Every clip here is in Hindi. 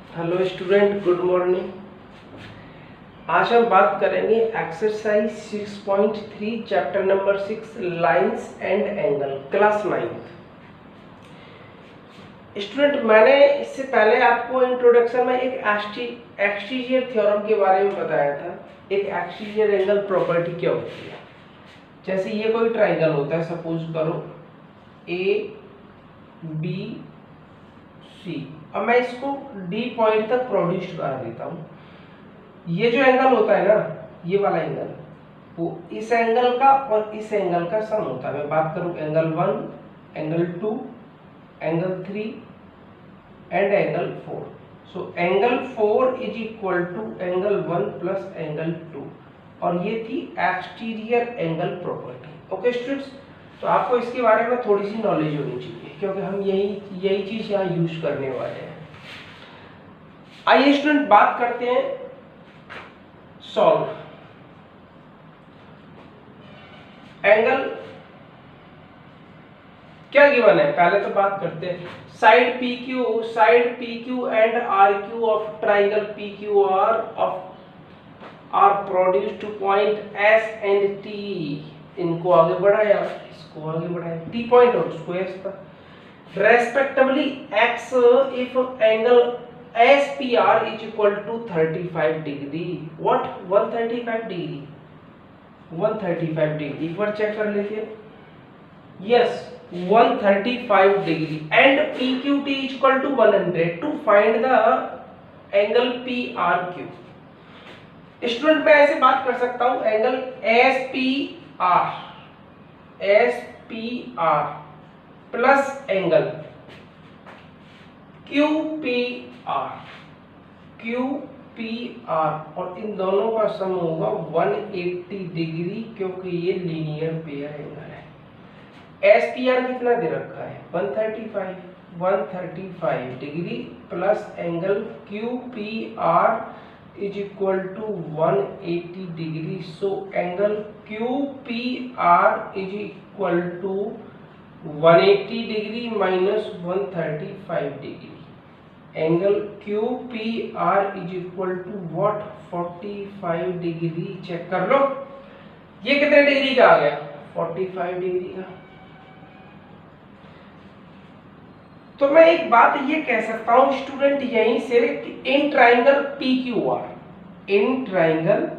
Hello student, good morning. आज हम बात करेंगे exercise 6.3 chapter number 6 lines and angle, class 9। Student, मैंने इससे पहले आपको इंट्रोडक्शन में एक एक्सटीरियर थ्योरम के बारे में बताया था। एक एक्सटीरियर एंगल प्रॉपर्टी क्या होती है। जैसे ये कोई ट्राइंगल होता है, सपोज करो ए बी सी, अब मैं इसको डी पॉइंट तक प्रोड्यूस कर देता हूं। ये जो एंगल होता है ना, ये वाला एंगल, वो इस एंगल का और इस एंगल का सम होता है। मैं बात करूं angle 1, angle 2, angle 3 and angle 4। So angle 4 is equal to angle 1 plus angle 2, और ये थी exterior angle property. Okay students, तो आपको इसके बारे में थोड़ी सी नॉलेज होनी चाहिए, क्योंकि हम यही चीज यहाँ यूज करने वाले हैं। आइए स्टूडेंट, बात करते हैं सॉल्व। एंगल क्या गिवन है, पहले तो बात करते हैं। Side P Q and R Q of triangle P Q R produced point S and T. इनको आगे बढ़ाया, इसको आगे बढ़ाया, टी पॉइंट और उसको एस पर respectively x if angle SPR is equal to 35 degree. What? 135 degree. 135 degree. एक बार चेक कर लेते हैं। Yes, 135 degree. And PQT is equal to 100 to find the angle PRQ. Student, मैं ऐसे बात कर सकता हूं, angle SPR plus angle QPR, और इन दोनों का सम होगा 180 डिग्री, क्योंकि ये लीनियर पेयर एंगल है। SPR कितना दे रखा है? 135 degree plus angle QPR is equal to 180 degree. So angle QPR is equal to 180 degree minus 135 degree. Angle QPR is equal to what? 45 degree. Check कर लो, ये कितने डिग्री का आ गया? 45 डिग्री का। तो मैं एक बात ये कह सकता हूं स्टूडेंट यहीं से कि in triangle PQR, angle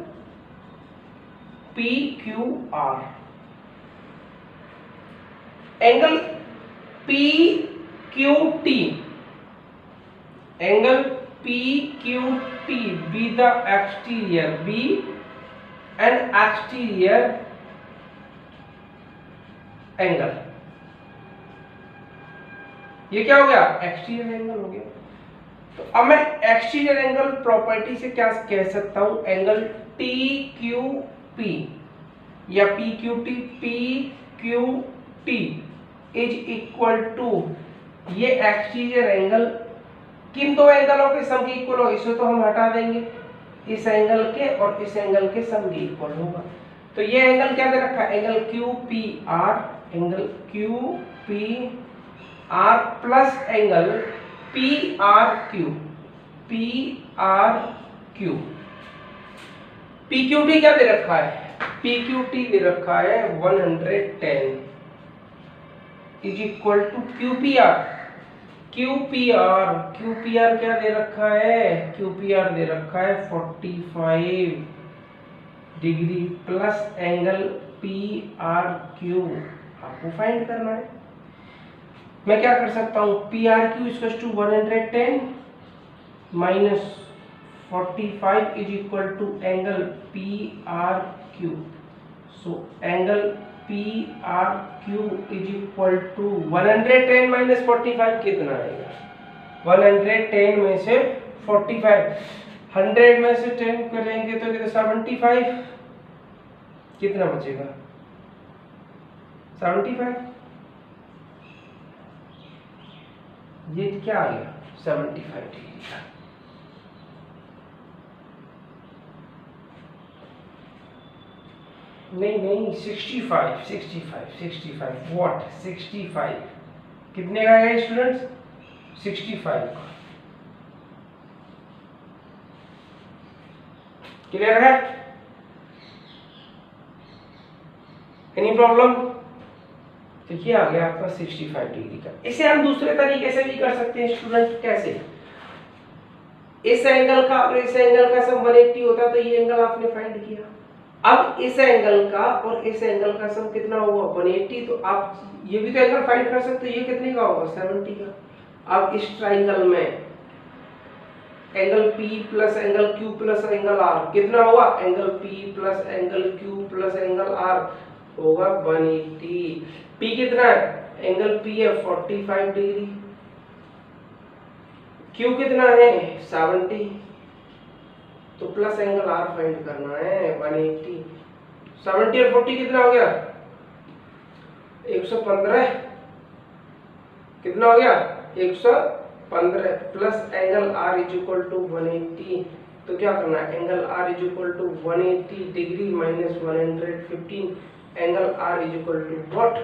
PQT be the exterior, be an exterior angle। ये क्या हो गया? एक्सटीरियर एंगल हो गया। तो अब मैं एक्सटीरियर एंगल प्रॉपर्टी से क्या कह सकता हूं? एंगल TQP या PQT इज इक्वल टू, ये एक्सटीरियर एंगल किन दो एंगलों के सम के इक्वल हो? इसे तो हम हटा देंगे, इस एंगल के और इस एंगल के सम के इक्वल होगा। तो ये एंगल क्या दे रखा है? Angle QPR plus angle PRQ। PQT क्या दे रखा है? PQT दे रखा है 110 इज इक्वल टू QPR क्या दे रखा है? QPR दे रखा है 45 डिग्री प्लस एंगल PRQ। आपको फाइंड करना है। मैं क्या कर सकता हूं? PRQ equal to 110 minus 45 is equal to angle PRQ। So angle PRQ is equal to 110 minus 45 कितना आएगा? 110 में से 45, 100 में से 10 करेंगे तो कितना? 75। कितना बचेगा? 75। ये क्या आ गया? 75 डिग्री का। नहीं 65 व्हाट? 65 कितने का है स्टूडेंट्स? 65 का। क्लियर है? Any problem? तो ये आ गया आपका 65 डिग्री का। इसे हम दूसरे तरीके से भी कर सकते हैं स्टूडेंट। कैसे? इस एंगल का और इस एंगल का सम 180 होता है, तो ये एंगल आपने फाइंड किया। अब इस एंगल का और इस एंगल का सम कितना हुआ? 180। तो आप ये भी तो एंगल फाइंड कर सकते हो, ये कितने का होगा? 70 का। अब इस ट्राइंगल में angle P plus angle Q plus angle R कितना होगा? Angle P plus angle Q plus angle R होगा 180। P कितना है? एंगल P है 45 डिग्री, Q कितना है? 70। तो प्लस एंगल R फाइंड करना है 180। 70 और 40 कितना हो गया? 115। कितना हो गया? 115 plus angle R is equal to 180। तो क्या करना है? Angle R is equal to 180 degree minus 115। Angle R is equal to what?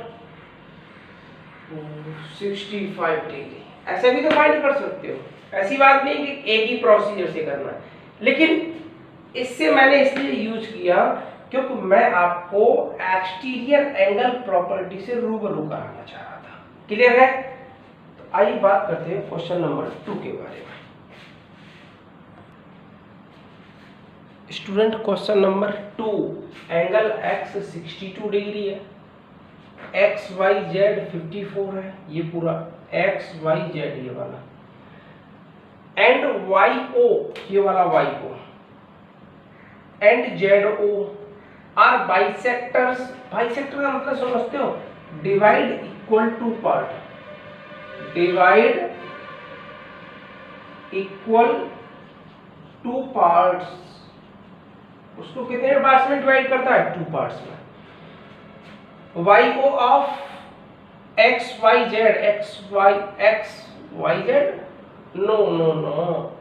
65 degree. ऐसे भी तो फाइंड कर सकते हो, ऐसी बात नहीं कि एक ही प्रोसीजर से करना है। लेकिन इससे मैंने इसलिए यूज किया क्योंकि मैं आपको एक्सटीरियर एंगल प्रॉपर्टी से रूबरू कराना चाह रहा था। क्लियर है? तो आइए बात करते हैं क्वेश्चन नंबर 2 के बारे में। Student question number 2, angle x 62 degree है, एक्स वाई जेड 54 है, ये पूरा एक्स वाई जेड ये वाला, एंड वाई ओ ये वाला Y O and Z O are bisectors. Bisector का मतलब समझते हो? Divide equal two part. Divide equal two parts. उसको कितने पार्ट्स में डिवाइड करता है? 2 पार्ट्स में। Y O of X Y Z, X Y Z, no no no,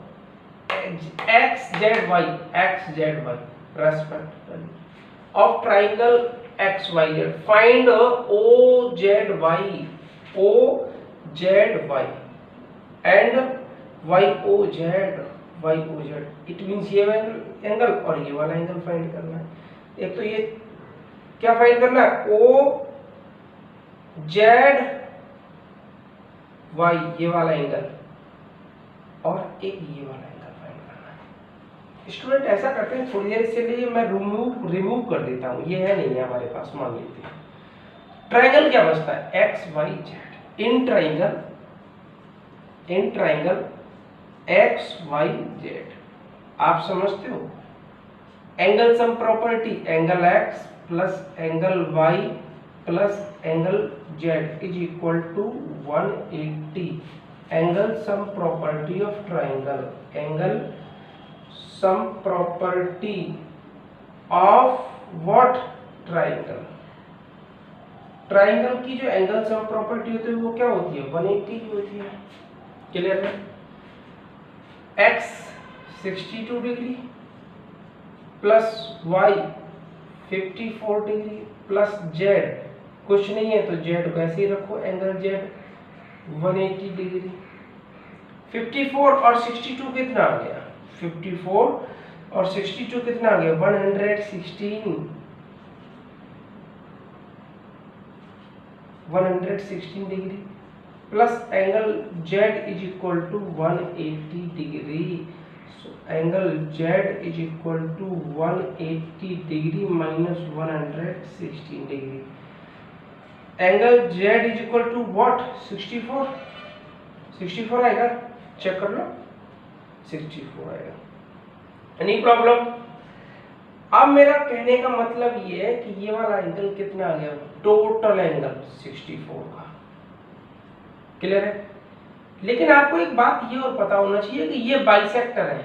X Z Y respectively of triangle X Y Z. Find O Z Y and Y O Z. It means ये एंगल और ये वाला एंगल फाइंड करना है। एक तो ये क्या फाइंड करना है? ओ जेड वाई ये वाला एंगल और एक ये वाला एंगल फाइंड करना है। स्टूडेंट ऐसा करते हैं, थोड़ी देर इसके लिए मैं रिमूव कर देता हूं, ये है नहीं है हमारे पास। मान लेते हैं ट्राइंगल क्या बचता है? X Y Z. In triangle X Y Z आप समझते हो? Angle sum property, angle X plus angle Y plus angle Z is equal to 180। Angle sum property of triangle, angle sum property of what? Triangle. Triangle की जो एंगल सम प्रॉपर्टी होती है वो क्या होती है? 180 की होती है। क्लियर है? x 62 degree plus y 54 degree plus z कुछ नहीं है तो z को ऐसे ही रखो, एंगल z 180 डिग्री। 54 और 62 कितना आ गया? 54 और 62 कितना आ गया? 116 degree plus angle z is equal to 180 degree. So angle z is equal to 180 degree minus 116 degree. Angle z is equal to what? 64 आएगा, चेक कर लो, 64 आएगा। Any problem? अब मेरा कहने का मतलब ये है कि ये वाला एंगल कितना आ गया? टोटल एंगल 64 का। क्लियर है? लेकिन आपको एक बात ये और पता होना चाहिए कि ये बाइसेक्टर है,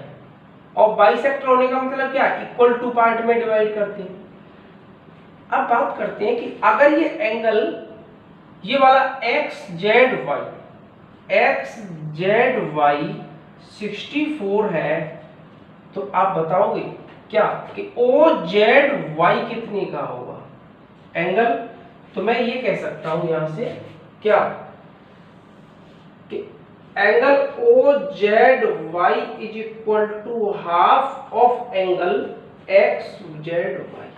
और बाइसेक्टर होने का मतलब क्या? इक्वल टू पार्ट में डिवाइड करते हैं। अब बात करते हैं कि अगर ये एंगल ये वाला एक्स जेड वाई 64 है तो आप बताओगे क्या कि ओ जेड वाई कितने का होगा एंगल? तो मैं ये कह सकता हूं यहां से क्या कि angle O Z Y is equal to half of angle X Z Y,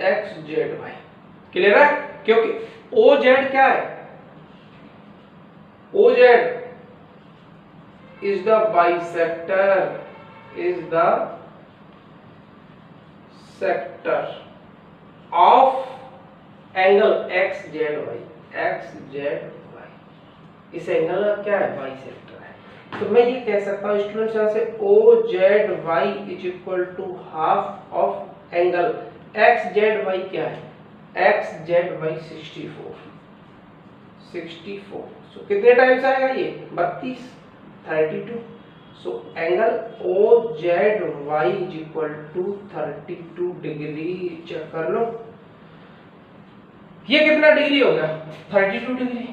X Z Y. Clear है? क्योंकि ओ जेड क्या है, O Z is the bisector, is the sector of angle x z y, x z y। इस एंगल का क्या है, बाइसेक्टर है। तो मैं ये कह सकता हूँ स्टूडेंट्स यहाँ से O Z Y is equal to half of angle X Z Y क्या है, एक्स जेड वाई 64, 64। सो कितने टाइम्स आएगा ये, 32, 32। So angle O Z Y is equal to 32 degree. Check कर लो ये कितना डिग्री होगा, 32 degree.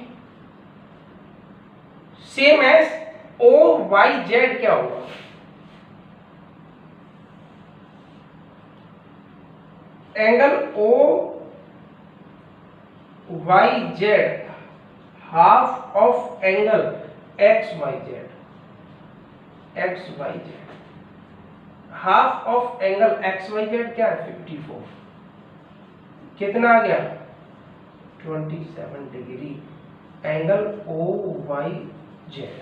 Same as O Y Z क्या होगा, angle O Y Z half of angle X Y Z, X Y Z half of angle X Y Z क्या है, 54। कितना आ गया, 27 degree. Angle O Y Z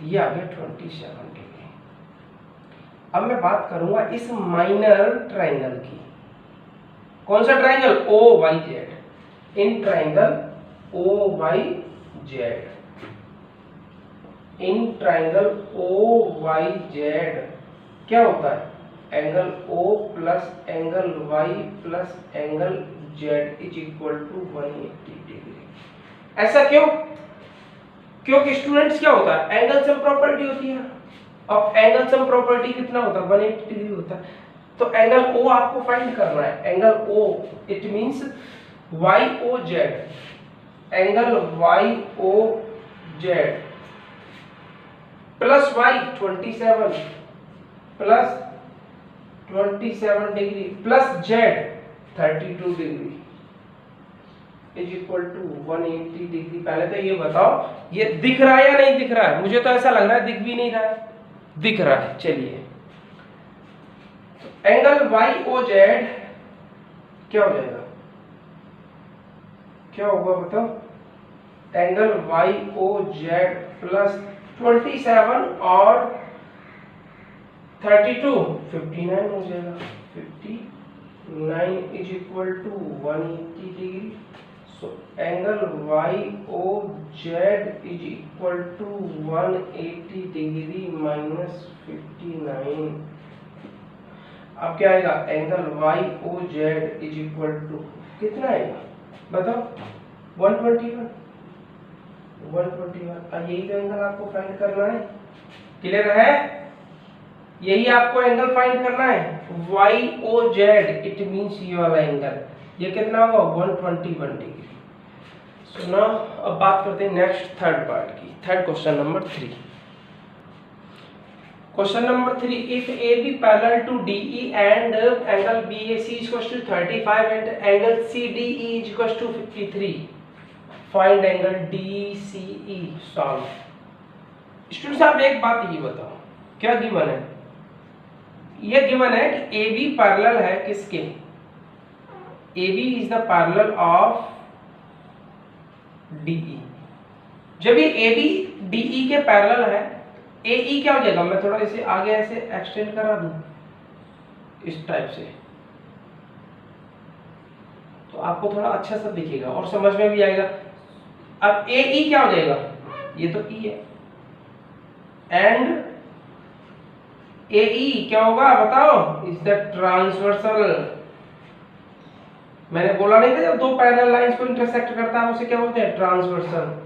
ये आ गया 27 डिग्री। अब मैं बात करूंगा इस माइनर ट्राइंगल की। कौन सा triangle, O Y Z. In triangle O Y Z, in triangle O Y Z क्या होता है, angle O plus angle Y plus angle Z is equal to 180 degree. ऐसा क्यों, क्योंकि स्टूडेंट्स क्या होता है, एंगल सम प्रॉपर्टी होती है। अब एंगल सम प्रॉपर्टी कितना होता है, 180 डिग्री होता है। तो एंगल O आपको फाइंड करना है, angle O it means YOZ, angle YOZ plus Y 27 plus 27 degree plus Z 32 degree is equal to 180 degree. पहले तो ये बताओ ये दिख रहा है या नहीं दिख रहा है, मुझे तो ऐसा लग रहा है दिख भी नहीं रहा है, दिख रहा है। चलिए एंगल YOZ क्या हो जाएगा, क्या होगा बताओ, एंगल YOZ प्लस 27 और 32 59 हो जाएगा, 59 is equal to 180 degree. So angle YOZ is equal to 180 degree minus 59। अब क्या आएगा, angle YOZ is equal to कितना आएगा बताओ, 121, 121। यही तो एंगल आपको फाइंड करना है। क्लियर है, यही आपको एंगल फाइंड करना है, YOZ इट मींस ये वाला एंगल, ये कितना होगा 121 डिग्री। सो नाउ अब बात करते हैं नेक्स्ट थर्ड पार्ट की, third question number 3। Question number 3, if AB parallel to DE and angle BAC is equal to 35 and angle CDE is equal to 53, find angle DCE। Solve. Students आप एक बात ये बताओ, क्या गिवन है, ये गिवन है कि AB पैरेलल है किसके, AB is the parallel of DE। जब ये AB DE के पैरेलल है, AE क्या हो जाएगा, मैं थोड़ा इसे आगे ऐसे एक्सटेंड करा दूं इस टाइप से, तो आपको थोड़ा अच्छा सा दिखेगा और समझ में भी आएगा। अब AE क्या हो जाएगा, ये तो E है, एंड AE क्या होगा बताओ, इज द ट्रांसवर्सल। मैंने बोला नहीं था जब दो पैरेलल लाइंस को इंटरसेक्ट करता है उसे क्या बोलते हैं, transversal,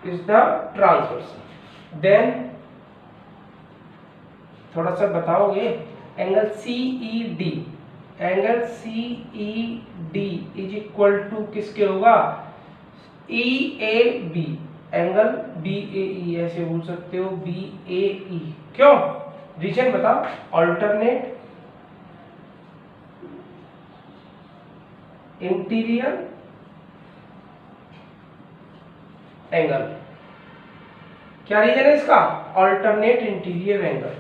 is the transversal. Then थोड़ा सा बताओगे, angle CED, angle CED is equal to किसके होगा, EAB, एंगल BAE ऐसे बोल सकते हो, BAE। क्यों, रीजन बताओ, अल्टरनेट इंटीरियर एंगल, क्या रीजन है इसका? Alternate interior angle.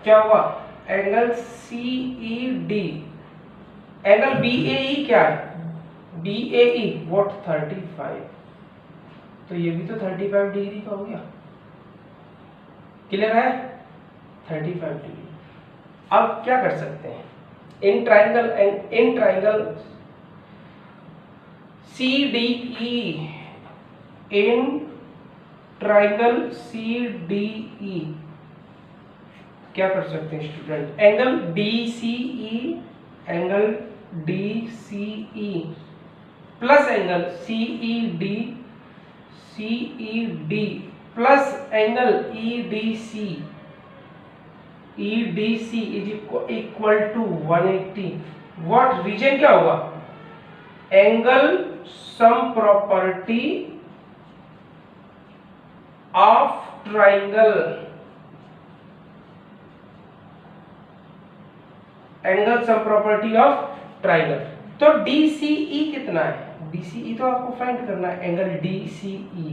क्या हुआ? एंगल CED, एंगल BAE क्या है? BAE व्हाट 35, तो ये भी तो 35 डिग्री का हो गया। क्लियर है? 35 डिग्री। अब क्या कर सकते हैं? In triangle CDE, in triangle CDE क्या कर सकते हैं student? Angle DCE plus angle CED plus angle EDC is equal to 180। What reason क्या होगा? Angle sum property of triangle, angle sum property of triangle. तो DCE कितना है? DCE तो आपको फाइंड करना है, एंगल DCE,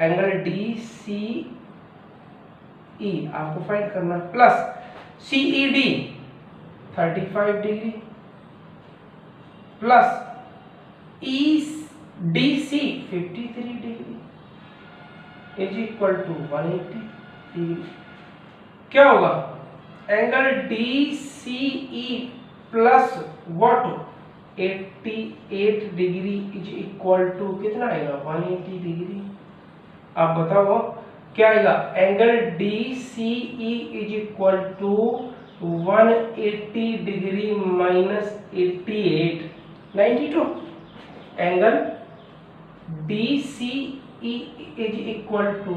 एंगल DCE आपको फाइंड करना है, plus CED 35 degree plus EDC 53 degree is equal to 180 degree. क्या होगा? Angle DCE plus what 88 degree is equal to कितना आएगा? 180 डिग्री। आप बताओ क्या आएगा? Angle DCE is equal to 180 degree minus 88 92। Angle DCE is equal to,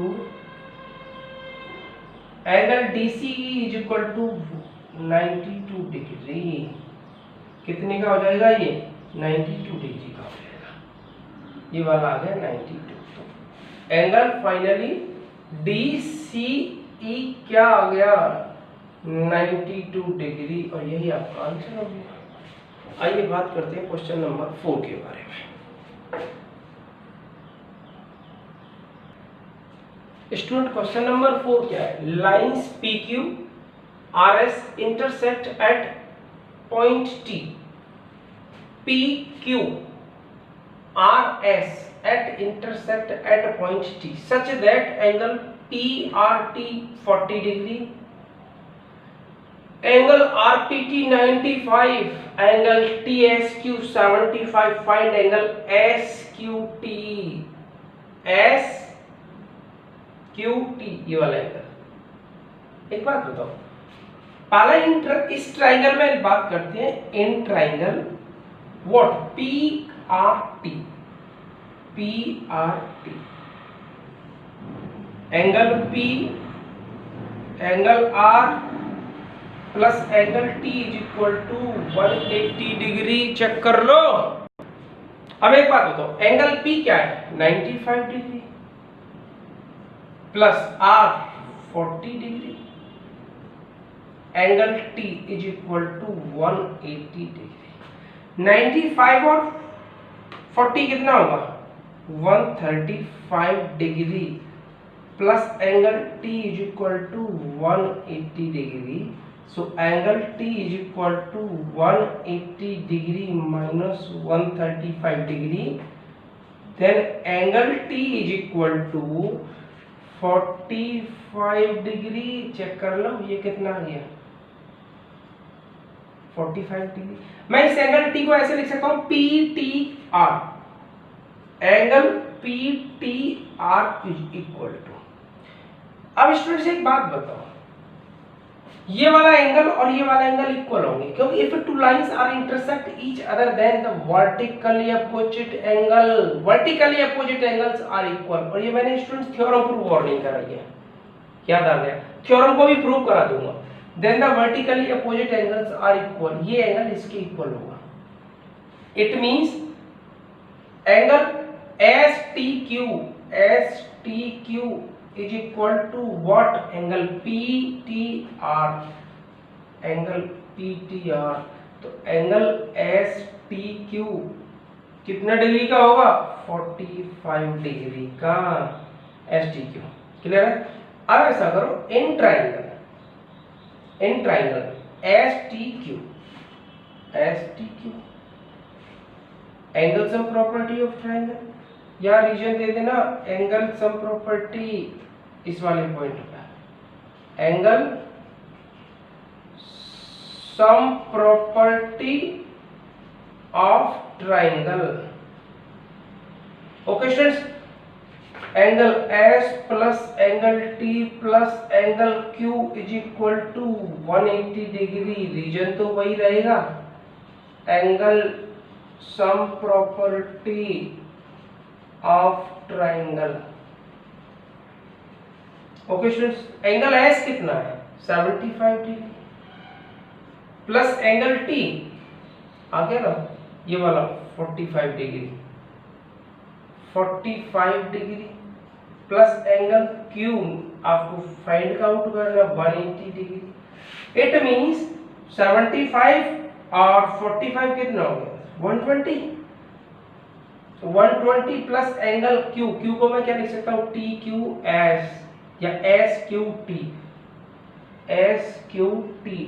angle DCE is equal to 92 degree. कितने का हो जाएगा ये? 92 डिग्री का हो जाएगा। ये वाला आ गया 92। एंगल फाइनली DCE क्या आ गया? 92 डिग्री, और यही आपका आंसर हो गया। आइए बात करते हैं क्वेश्चन नंबर 4 के बारे में। स्टूडेंट क्वेश्चन नंबर 4 क्या है? Lines PQ RS intersect at point T, PQ RS at intersect at point T such that angle PRT 40 degree, angle RPT 95, angle TSQ 75, find angle SQT, ये वाला एंगल। एक बात बताओ, पहला इस ट्राइंगल में बात करते हैं, in triangle what PRT, angle P, angle R plus angle T is equal to 180 degree. Check कर लो। अब एक बात बताओ, एंगल P क्या है? 95 degree plus R 40 degree, angle T is equal to 180 degree. 95 और 40 कितना होगा? 135 degree plus angle T is equal to 180 degree. So angle T is equal to 180 degree minus 135 degree, then angle T is equal to 45 degree. Check कर लो ये कितना आ गया? 45 डिग्री। मैं इस एंगल T को ऐसे लिख सकता हूं PTR, angle PTR is equal to. अब स्टूडेंट्स एक बात बताओ, ये वाला एंगल और ये वाला एंगल इक्वल होंगे, क्योंकि if two lines are intersect each other then the vertically opposite angles are equal. और ये मैंने स्टूडेंट्स थ्योरम प्रूव वार्निंग कराई है, याद आ गया? थ्योरम को भी प्रूव करा दूंगा। Then the vertically opposite angles are equal, ये एंगल इसके इक्वल होगा। It means angle STQ is equal to what? Angle PTR, angle PTR। तो एंगल STQ कितना डिग्री का होगा? 45 डिग्री का STQ। क्लियर है? अब ऐसा करो, in triangle S T Q angle sum property of triangle, या रीजन दे देना एंगल सम प्रॉपर्टी इस वाले पॉइंट पे, angle sum property of triangle. Okay students, angle S plus angle T plus angle Q is equal to 180 degree, reason तो वही रहेगा, angle sum property of triangle. Okay students, angle S कितना है 75 डिग्री प्लस एंगल टी आ गया ना ये वाला 45 डिग्री प्लस एंगल क्यू आपको फाइंड आउट करना 180 डिग्री। इट मींस 75 और 45 कितना हो गया 120। 120 प्लस एंगल क्यू, क्यू को मैं क्या लिख सकता हूँ टी क्यू एस या S Q T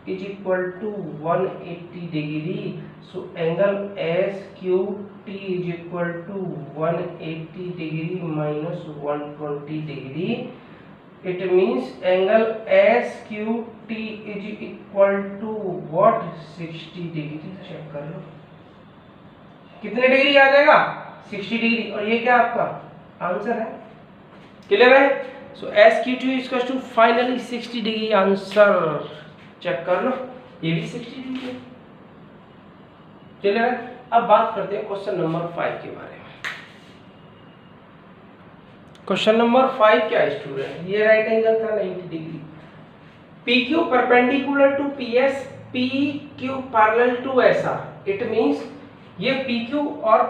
is equal to 180 degree. So angle S Q T is equal to 180 degree minus 120 degree. It means angle S Q T is equal to what 60 degree. Check कर लो कितने डिग्री आ जाएगा 60 डिग्री, और ये क्या आपका आंसर है। क्लियर है? So S Q T is two finally 60 degree answer. Check कर लो ये भी 60 डिग्री है। क्लियर है? अब बात करते हैं क्वेश्चन नंबर 5 के बारे में। क्वेश्चन नंबर 5 क्या है स्टूडेंट, ये राइट एंगल था 90 degree, P Q perpendicular to P S, P Q parallel to S R. It means ये पी क्यू और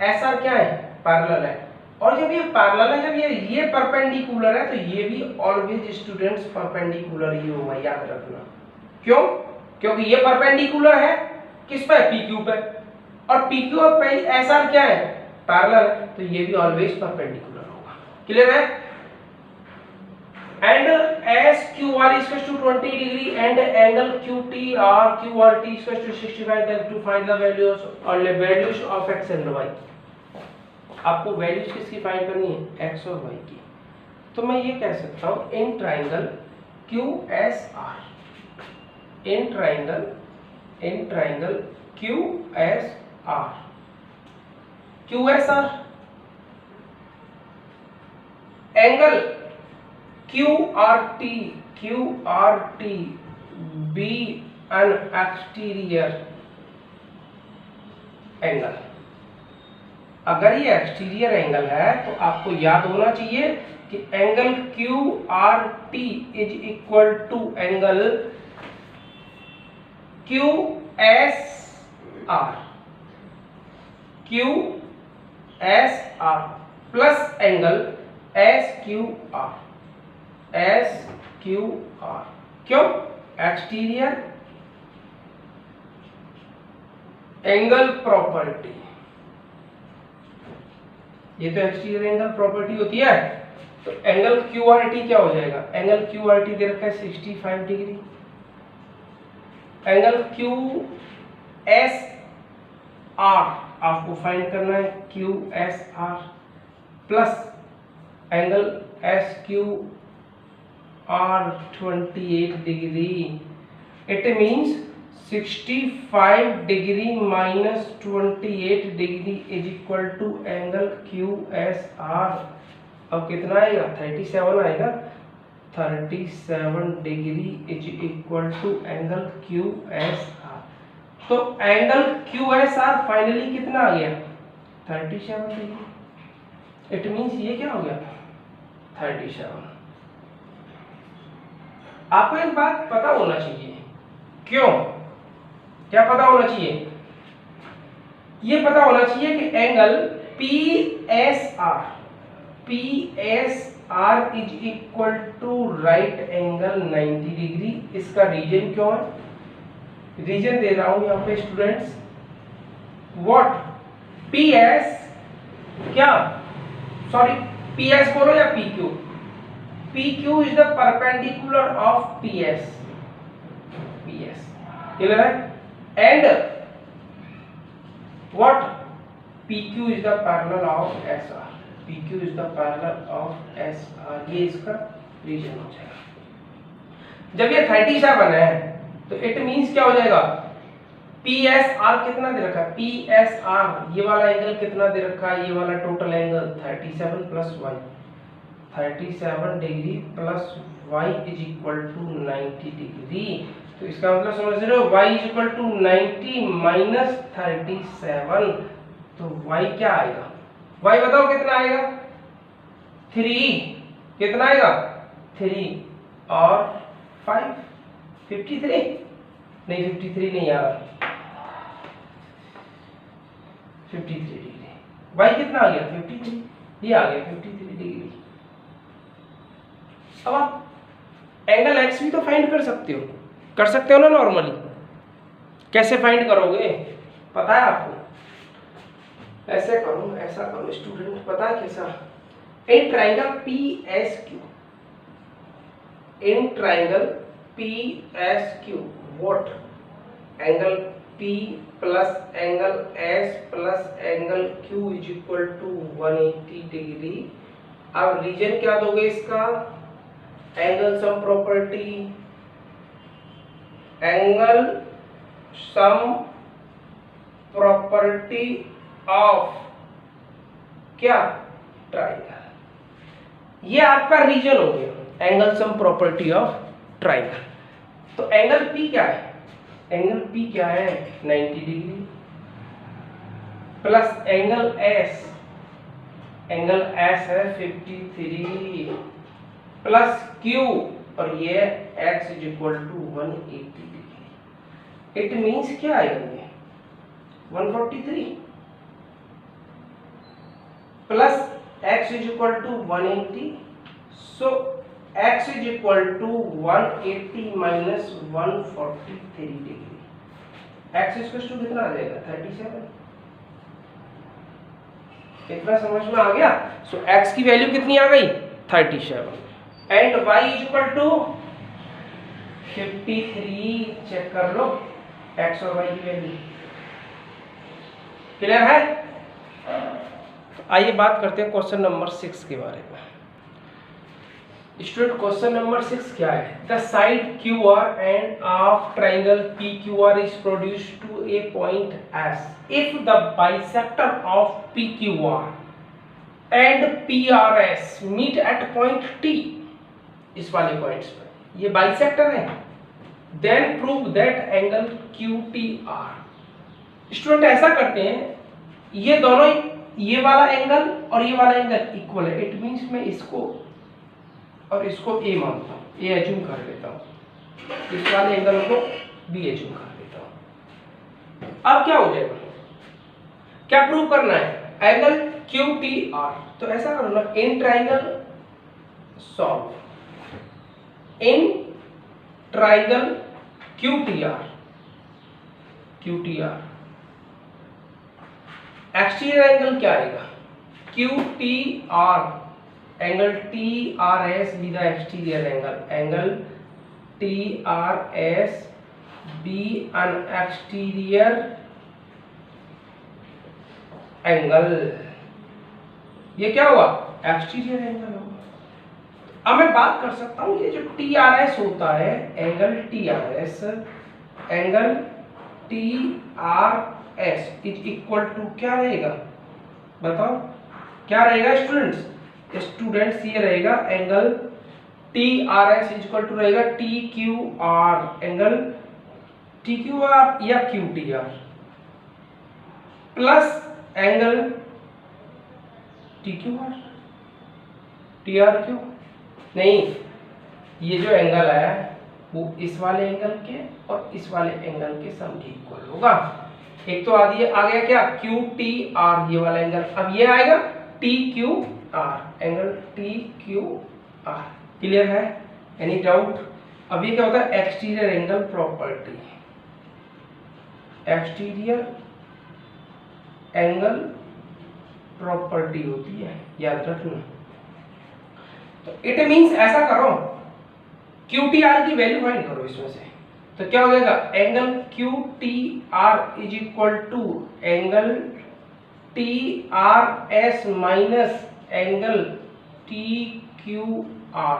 एस आर क्या है पैरेलल है, और जब ये पैरेलल है, जब ये परपेंडिकुलर है तो ये भी ऑलवेज स्टूडेंट्स परपेंडिकुलर ही होगा, याद रखना। क्यों? क्योंकि ये परपेंडिकुलर है किस पे पी क्यू पे, और पी क्यू और एस आर क्या है पैरेलल है, तो ये भी ऑलवेज परपेंडिकुलर होगा। क्लियर है? And S Q R is equal to 20 degree and angle Q T R Q R T is equal to 65, then to find the values of x and y. आपको वैल्यूज किसकी फाइंड करनी है एक्स और वाई की। तो मैं ये कह सकता हूं in triangle Q S R, in triangle Q S R, Q S R angle Q R T be an exterior angle. अगर ये एक्सटीरियर एंगल है तो आपको याद होना चाहिए कि angle Q R T is equal to angle Q S R plus angle S Q R. क्यों? एक्सटीरियर एंगल प्रॉपर्टी, ये तो एक्सटीरियर एंगल प्रॉपर्टी होती है। तो एंगल क्यू आर टी क्या हो जाएगा, एंगल क्यू आर टी दे रखा है 65 degree, angle Q S R आपको फाइंड करना है Q S R plus angle S Q R 28 degree. It means 65 degree minus 28 degree is equal to angle Q S R. अब कितना आएगा 37 आएगा, 37 degree is equal to angle Q S R. तो angle Q S R finally कितना आ गया 37 डिग्री। इट मींस ये क्या हो गया 37। आपको एक बात पता होना चाहिए, क्यों क्या पता होना चाहिए, ये पता होना चाहिए कि angle P S R is equal to right angle 90 degree. इसका रीजन क्यों है, रीजन दे रहा हूं यहां पे स्टूडेंट्स, व्हाट पी एस क्या सॉरी पी एस बोलो या P Q, PQ is the perpendicular of PS. Clear है? And what? PQ is the parallel of SR. PQ is the parallel of SR. ये इसका रीजन हो जाएगा। जब ये 37 है तो इट मींस क्या हो जाएगा? PSR कितना दे रखा है? PSR ये वाला एंगल कितना दे रखा है? ये वाला total angle 37 plus 1, 37 degree plus y is equal to 90 degree. तो इसका मतलब समझ रहे हो, y is equal to 90 minus 37, तो y क्या आएगा? y बताओ कितना आएगा? 3। कितना आएगा? 3 और 5 53 नहीं, 53 नहीं आ रहा, 53 डिग्री। y कितना आ गया? 53, ये आ गया 53 डिग्री। अब आप एंगल x भी तो फाइंड कर सकते हो ना नॉर्मली। कैसे फाइंड करोगे पता है आपको? ऐसे करो, ऐसा करो स्टूडेंट, पता है कैसा? In triangle PSQ, in triangle PSQ what? Angle P plus angle S plus angle Q is equal to 180 degree. अब रीजन क्या दोगे इसका? Angle sum property, angle sum property of क्या? ट्राइंगल। ये आपका रीजन हो गया, angle sum property of triangle. तो एंगल P क्या है? एंगल P क्या है? 90 degree plus angle S, angle S है 53 प्लस Q और ये x is equal to 180 degree. It means क्या आएगा? ये 143 plus x is equal to 180, so x is equal to 180 minus 143 degree. x equal to कितना आ जाएगा? 37। कितना समझ में आ गया? सो x की वैल्यू कितनी आ गई? 37 and y is equal to 53। Check कर लो x और y की वैल्यू। क्लियर है? तो आइए बात करते हैं क्वेश्चन नंबर 6 के बारे में। स्टूडेंट क्वेश्चन नंबर 6 क्या है? The side QR and of triangle PQR is produced to a point S if the bisector of PQR and PRS meet at point T। इस वाले पॉइंट्स पर ये बाइसेक्टर है, then prove that angle QTR। Student ऐसा करते हैं, ये दोनों, ये वाला एंगल और ये वाला एंगल इक्वल है। इट मींस मैं इसको और इसको A मानता हूँ, A एज्यूम कर लेता हूँ, इस वाले एंगल को B एज्यूम कर लेता हूँ। अब क्या हो जाएगा? क्या प्रूव करना है? Angle QTR। तो ऐसा करो ना, in triangle solve, in triangle QTR, exterior angle क्या आएगा? QTR, angle TRS be the exterior angle, angle TRS be an exterior angle. ये क्या हुआ? एक्सटीरियर एंगल होगा। अब मैं बात कर सकता हूं, ये जो TRS होता है, angle TRS, angle TRS is equal to क्या रहेगा? बताओ क्या रहेगा स्टूडेंट्स? ये रहेगा angle TRS is equal to रहेगा TQR, एंगल TQR या QTR plus angle TQR, TRQ नहीं, ये जो एंगल है वो इस वाले एंगल के और इस वाले एंगल के सम के इक्वल होगा। एक तो आ गया क्या? QTR ये वाला एंगल, अब ये आएगा TQR, एंगल TQR। क्लियर है? Any doubt? अब ये क्या होता है? Exterior angle property, exterior angle property होती है, याद रखना। तो इट मींस ऐसा करो, क्यू टी आर की वैल्यू फाइंड करो इसमें से। तो क्या हो जाएगा, angle Q T R is equal to angle T R S minus angle T Q R.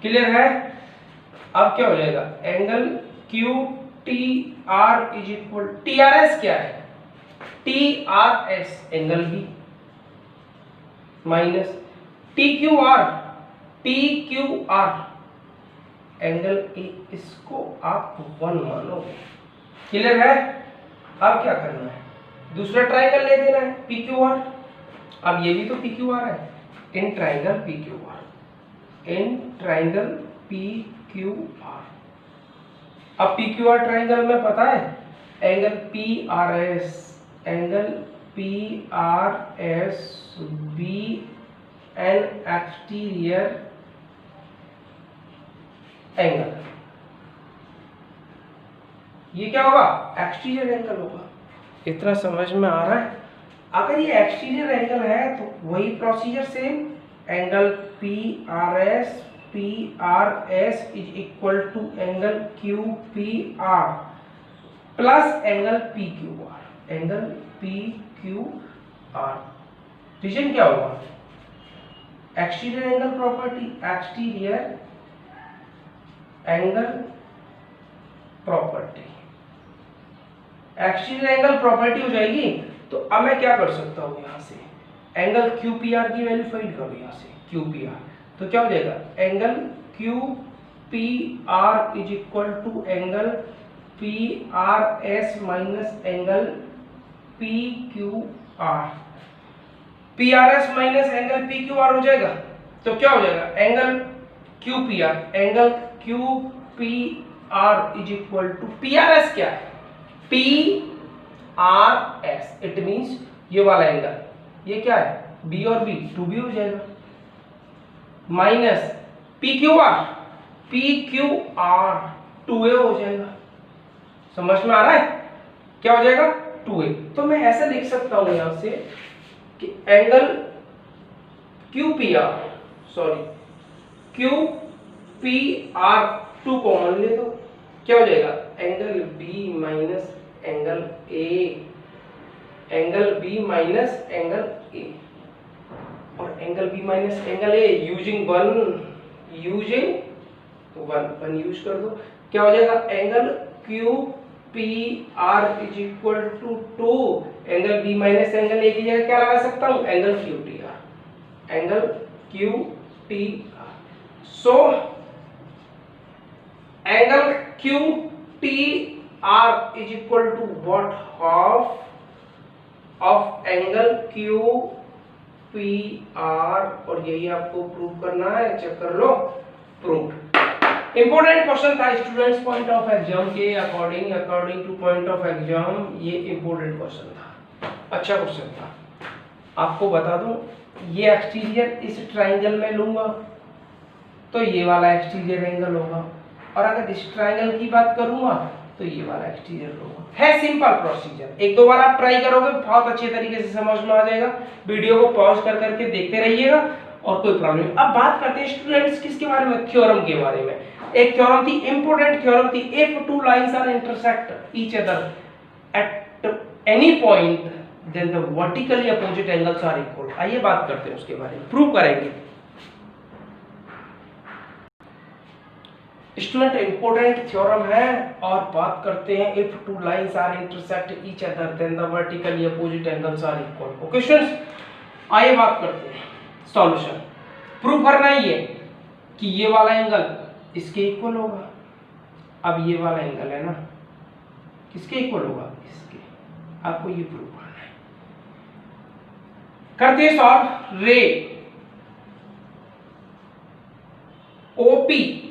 Clear है? अब क्या हो जाएगा, angle Q T R is equal, T R S क्या है, T R S angle B minus T Q R angle A, इसको आप 1 मानो। क्लियर है? अब क्या करना है, दूसरा ट्रायंगल ले देना है पी क्यू आर। अब ये भी तो पी क्यू आर है, in triangle P Q R, in triangle P Q R. अब पी क्यू आर ट्रायंगल में पता है angle P R S, angle P R S be an exterior angle, ये क्या होगा, एक्सटीरियर एंगल होगा। इतना समझ में आ रहा है? अगर ये एक्सटीरियर एंगल है तो वही procedure same, angle P R S is equal to angle Q P R plus angle P Q R, angle P Q R. Reason क्या होगा, exterior angle property, exterior angle property, exterior angle property हो जाएगी। तो अब मैं क्या कर सकता हूं, यहां से एंगल क्यू पी आर की वैल्यू फाइंड करो, यहां से क्यू पी आर। तो क्या हो जाएगा, angle Q P R is equal to angle P R S minus angle P Q R. P R S minus angle P Q R हो जाएगा। तो क्या हो जाएगा, angle Q P R, angle Q P R is equal to, P R S क्या है, P R S, it means ये वाला एंगल, ये क्या है, बी और बी, 2b हो जाएगा, minus P Q are 2a हो जाएगा। समझ में आ रहा है? क्या हो जाएगा, 2a। तो मैं ऐसे लिख सकता हूं यहां से कि angle Q P R, sorry Q P R 2 common ले दो, क्या हो जाएगा, angle B minus angle A, angle B minus angle A, और angle B minus angle A using one use कर दो। क्या हो जाएगा, angle Q P R is equal to 2 angle B minus angle A की जगह क्या लगा सकता हूं, angle Q T R, angle Q T are. So angle Q T R is equal to what, half of angle Q P R, और यही आपको प्रूव करना है, चेक कर लो, प्रूव। इंपॉर्टेंट क्वेश्चन था स्टूडेंट्स पॉइंट ऑफ एग्जाम के according to point of exam, ये इंपॉर्टेंट क्वेश्चन था, अच्छा क्वेश्चन था। आपको बता दूं, ये एक्सटीरियर इस ट्रायंगल में लूंगा तो ये वाला एक्सटीरियर एंगल होगा, और अगर इस ट्रायंगल की बात करूंगा तो ये वाला एक्सटीरियर होगा। है सिंपल प्रोसीजर, एक दो बार आप ट्राई करोगे बहुत अच्छे तरीके से समझ में आ जाएगा। वीडियो को पॉज कर करके देखते रहिएगा और कोई प्रॉब्लम। अब बात करते हैं स्टूडेंट्स किसके बारे में, थ्योरम के बारे में। एक थ्योरम थी, इंपॉर्टेंट थ्योरम थी, if two lines are intersect each other at any point then the vertically opposite angles are equal. आइए बात करते हैं उसके बारे में, प्रूव करेंगे। स्टूडेंट इंपॉर्टेंट थ्योरम है और बात करते हैं, if two lines are intersect each other then the vertically opposite angles are equal. Okay students, आइए बात करते हैं सॉल्यूशन। प्रूव करना ही है कि ये वाला एंगल इसके इक्वल होगा। अब ये वाला एंगल है ना, किसके इक्वल होगा, इसके। आपको ये प्रूव करना है। करते हैं सॉल्व। रे OP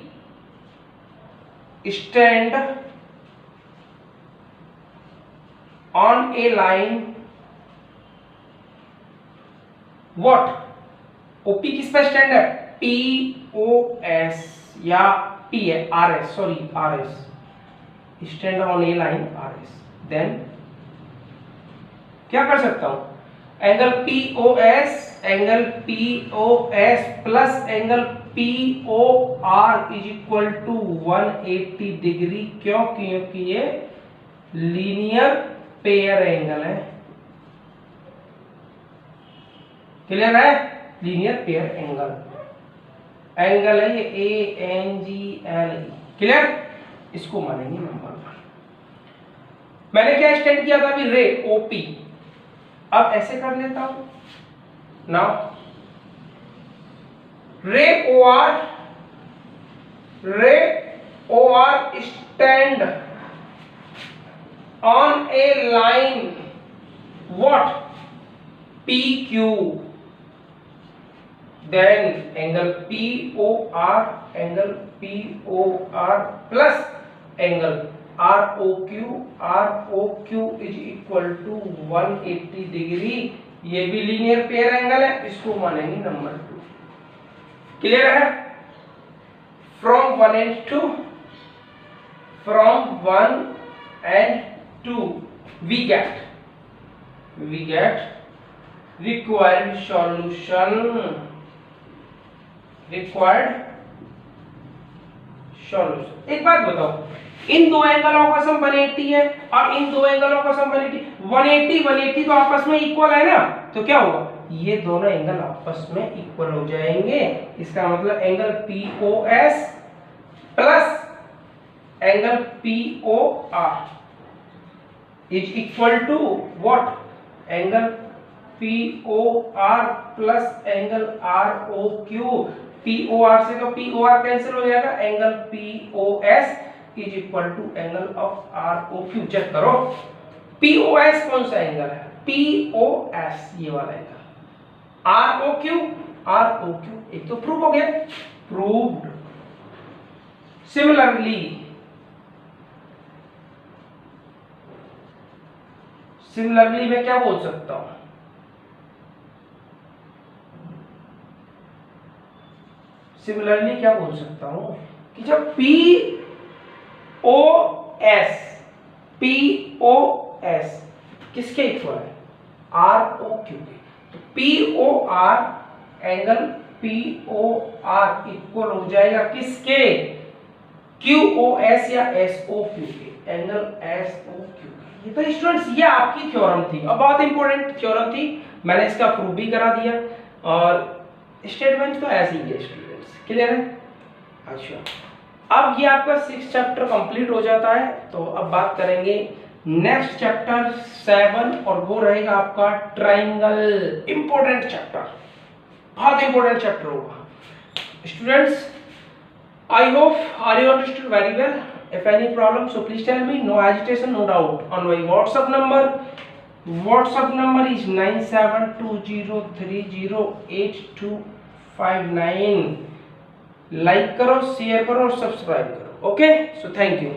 stand on a line what, OP किस पे स्टैंड है, POS या P है, RS, sorry RS, stand on a line RS। Then क्या कर सकता हूं, angle POS angle POS plus angle POR is equal to 180 degree. क्यों? क्योंकि ये लीनियर पेयर एंगल है। क्लियर है? लीनियर पेयर एंगल है ये ANGLE। क्लियर? इसको मानेंगे नंबर 1। मैंने क्या स्टैंड किया था अभी? रे OP। अब ऐसे कर लेता हूं नाउ, रे OR stand on a line what? PQ, then angle POR plus angle ROQ is equal to 180 degree. ये भी लीनियर पेयर एंगल है, इसको मानेंगे नंबर 2। क्लियर है? From 1 and 2 we get required solution। एक बात बताओ, इन दो एंगलों का सम 180 है और इन दो एंगलों का सम 180 तो आपस में इक्वल है ना, तो क्या होगा? ये दोनों एंगल आपस में इक्वल हो जाएंगे। इसका मतलब angle POS plus angle POR is equal to what? Angle POR plus angle ROQ। POR से तो POR कैंसिल हो जाएगा, angle POS is equal to angle of ROQ। Check करो POS कौन सा एंगल है? POS ये वाला एंगल। ROQ एक तो प्रूव हो गया, प्रूव्ड। सिमिलरली मैं क्या बोल सकता हूं? सिमिलरली क्या बोल सकता हूं कि जब POS किसके इक्वल है? ROQ के। तो POR एंगल POR इक्वल हो जाएगा किसके? QOS या SOQ के, एंगल SOQ के। ये तो स्टूडेंट्स ये आपकी थ्योरम थी, अब बहुत इंपॉर्टेंट थ्योरम थी, मैंने इसका प्रूफ भी करा दिया और स्टेटमेंट तो ऐसे ही है स्टूडेंट्स। क्लियर है? अच्छा, अब ये आपका 6 चैप्टर कंप्लीट हो जाता है। तो अब बात करेंगे नेक्स्ट चैप्टर 7 और वो रहेगा आपका ट्राइंगल। इंपॉर्टेंट चैप्टर, बहुत इंपॉर्टेंट चैप्टर होगा students. I hope are you understood very well? If any problem, so please tell me. No agitation, no doubt. On my WhatsApp number is 9720308259। Like करो, शेयर करो और सब्सक्राइब करो। Okay, so thank you.